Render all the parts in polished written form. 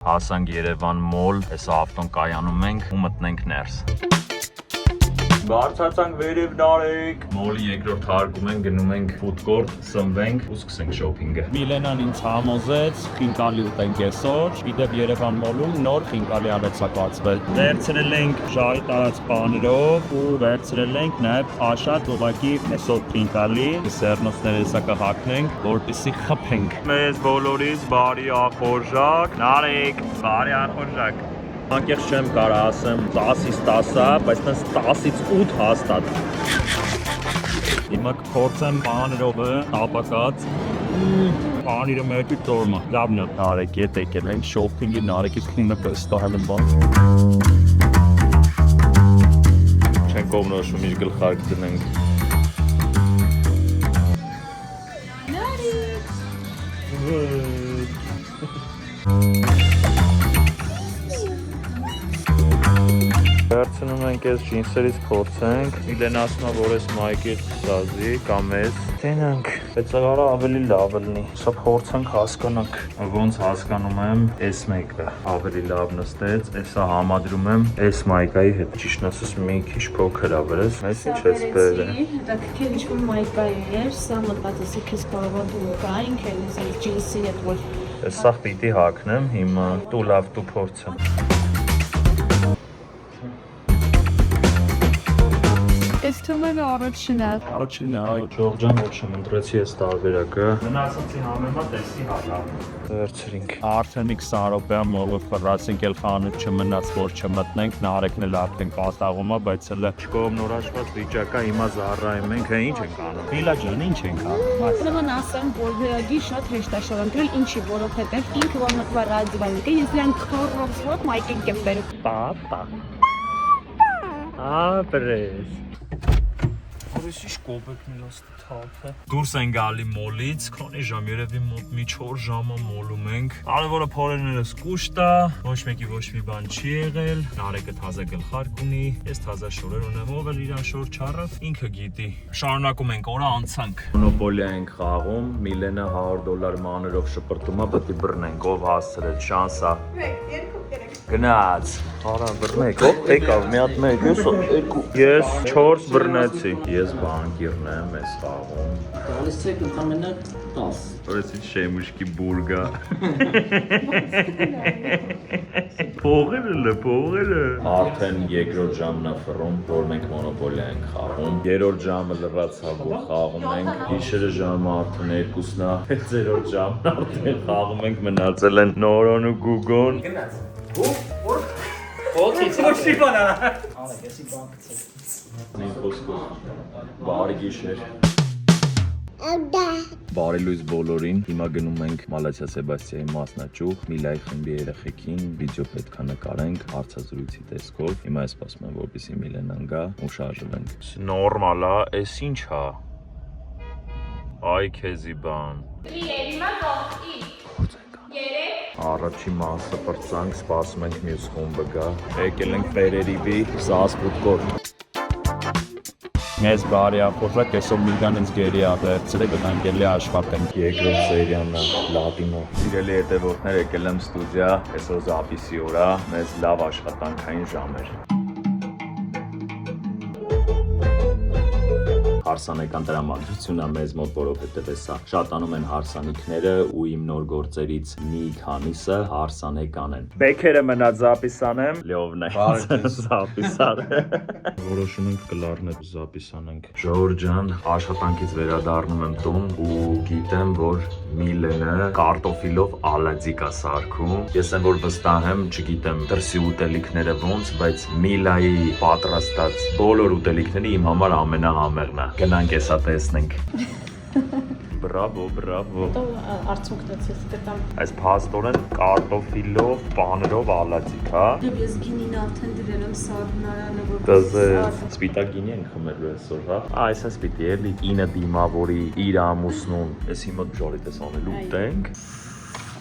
Հասանք Երևան մոլ, հեսա ավտոն կայանում ենք ու մտնենք ներս։ Բարձրացանք վերև նարեկ։ Մոլի երկրորդ հարկում ենք, գնում ենք food court, սնվենք ու սկսենք շոփինգը։ Միլենան ինձ համոզեց, խինկալի ուտենք այսօր, իդեպ Երևան մոլում նոր խինկալի արեցակացվել։ Վերցրել ենք շահի տարած բաներով ու վերցրել ենք նաև աշատ ուղակի այսօր խինկալի, սերնոսները հեսա կհակնենք, որպեսզի խփենք։ Մեզ բոլորիս բարի ախորժակ, նարեկ, բարի ախորժակ։ Անկեղծ չեմ կարող ասեմ 10-ից 10-ա, բայց տես 10-ից 8 հաստատ։ Հիմա կփորձեմ բաներովը տապակած բանիրը մեկի տորմը։ Լավն է, նարեկ ետ եկել ենք շոփինգի նարեկից քինը կստահել եմ բան։ Չեն կողմնոշում իր գլխարկ դնենք։ Վերցնում ենք այս ջինսերից փորձենք, Միլեն ասում է, որ այս մայքի սազի կամ այս տենանք, բայց արա ավելի լավ լինի, սա փորձենք հասկանանք, ոնց հասկանում եմ, այս մեկը ավելի լավ նստեց, այսա համադրում եմ այս մայկայի հետ, ճիշտ ասած մի քիչ փոքր ա վրես, այս ինչ ես բերել։ Հետաքրքիր ինչ-որ մայկա էր, սա մտածեցի քեզ կարող է դու կա, ինքը այս ջինսի հետ որ Սա պիտի հագնեմ, հիմա դու լավ դու փորձեմ։ It's too many original. Այ Ջորջան ոչ չմընտրեցի այս տարբերակը։ Մնացածի համեմատ տեսի հալա։ Վերցրինք։ Արդեն 20 րոպե մոլը ֆրացինք էլ խանութ չմնաց որ չմտնենք, նարեկն էլ արդեն կատաղում է, բայց հələ Չկողմ նորաշված վիճակա հիմա զառայում ենք, հա ինչ ենք անում։ Միլա ջան, ինչ ենք անում։ Ուրեմն ասեմ, որ վերագի շատ հեշտ է շարունակել, ինչի, որովհետև ինքը որ մտվա ռադիոյին կա, ես լան քորոզվոտ մայքին կեմ բերում։ Պապա։ Ապրես։ Որոշի շկոպեքն էլ աստի թափը։ Դուրս են գալի մոլից, քանի ժամ երևի մոտ մի 4 ժամը մոլում ենք։ Կարևորը փորերներս կուշտ է, ոչ մեկի ոչ մի բան չի եղել։ Նարեկը թազա գլխարկ ունի, ես թազա շորեր ունեմ, ով էլ իրան շոր չառավ, ինքը գիտի։ Շարունակում ենք, օրը անցանք։ Մոնոպոլիա ենք խաղում, Միլենը $100 մանրով շպրտում է, պետք է բռնենք, ով հասցրել, շանսա։ Գնաց։ Արա բռնեք, ով եկավ, մի հատ մեկ, ես 4 բռնեցի։ Ես բանկիրն եմ այս խաղում։ Գալիս եք ընդամենը 10։ Որս ինչ շեմուշկի բուրգա։ Փողերը։ Արդեն երկրորդ ժամն է ֆռում, որ մենք մոնոպոլիա ենք խաղում։ Երրորդ ժամը լրացավ, որ խաղում ենք։ Գիշերը ժամը արդեն 2-ն է։ 6-րդ ժամն արդեն խաղում ենք, մնացել են Նորոն ու Գուգոն։ Գնաց։ Ոչ բանա։ Արա, եսի բանկցել։ Նույն խոսքով բարի գիշեր։ Բարի լույս բոլորին, հիմա գնում ենք Մալացիա Սեբաստիայի մասնաճյուղ, Միլայի խմբի երեխեքին վիդեո պետք է նկարենք հարցազրույցի տեսքով, հիմա ես սպասում եմ, որպեսզի Միլենան գա ու շարժվենք։ Նորմալ է, էս ինչ է։ Այ քեզի բան։ Առաջի մասը պրծանք, սպասում ենք մյուս խումբը գա։ Եկել ենք Ֆերերիվի սասպուտկոր։ Մեզ բարի ախորժակ, այսօր Միլգան ինձ գերի ա վերցրել, գտանք էլի աշխատենք։ Երկրորդ սերիան է, լատինո։ Սիրելի հետևորդներ, եկել եմ ստուդիա, այսօր զապիսի օր է, մեզ լավ աշխատանքային ժամ էր։ Հարսանեկան տրամադրությունն է մեզ մոտ, որովհետև հեսա շատանում են հարսանիքները ու իմ նոր գործերից մի քանիսը հարսանեկան են։ Բեքերը մնաց զապիսանեմ, Լեովն է զապիսան։ Որոշում ենք կլարնետ զապիսանենք։ Ժորժան, աշխատանքից վերադառնում եմ տուն ու գիտեմ, որ Միլենը կարտոֆիլով ալադիկ է սարքում։ Ես եմ որ վստահ եմ, չգիտեմ դրսի ուտելիքները ոնց, բայց Միլայի պատրաստած բոլոր ուտելիքները իմ համար ամենահամեղն է։ Գնանք էսա տեսնենք։ Բրավո, բրավո։ Արցունքնից ես կտամ։ Այս փաստորեն կարտոֆիլով, պաներով ալադիկ, հա։ Ես գինին արդեն դրել եմ սառնարանը, որ Դզե սպիտակ գինի ենք խմելու այսօր, հա։ Այս է սպիտի էլի կինը դիմավորի իր ամուսնուն։ Ես հիմա ժորի տես անելու ուտենք։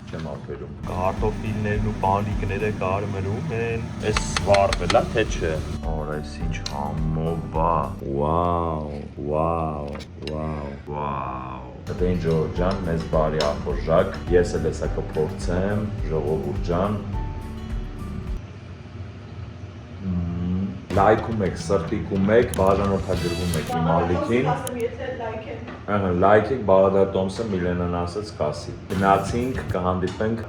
Չեմ ապերում։ Կարտոֆիլներն ու պանիկները կարմրում են։ Այս վառվել է, թե չէ։ Օր, այս ինչ համով է։ Վաու, վաու, վաու, վաու։ Տվեն ժողովուրդ ջան, մեզ բարի ախորժակ, ես էլ հեսա կփորձեմ, ժողովուրդ ջան։ Լայքում եք, սրտիկում եք, բաժանորդագրվում եք իմ ալիքին։ Լայք եք, Բաղդար Տոմսը Միլենան ասաց կասի։ Գնացինք, կհանդիպենք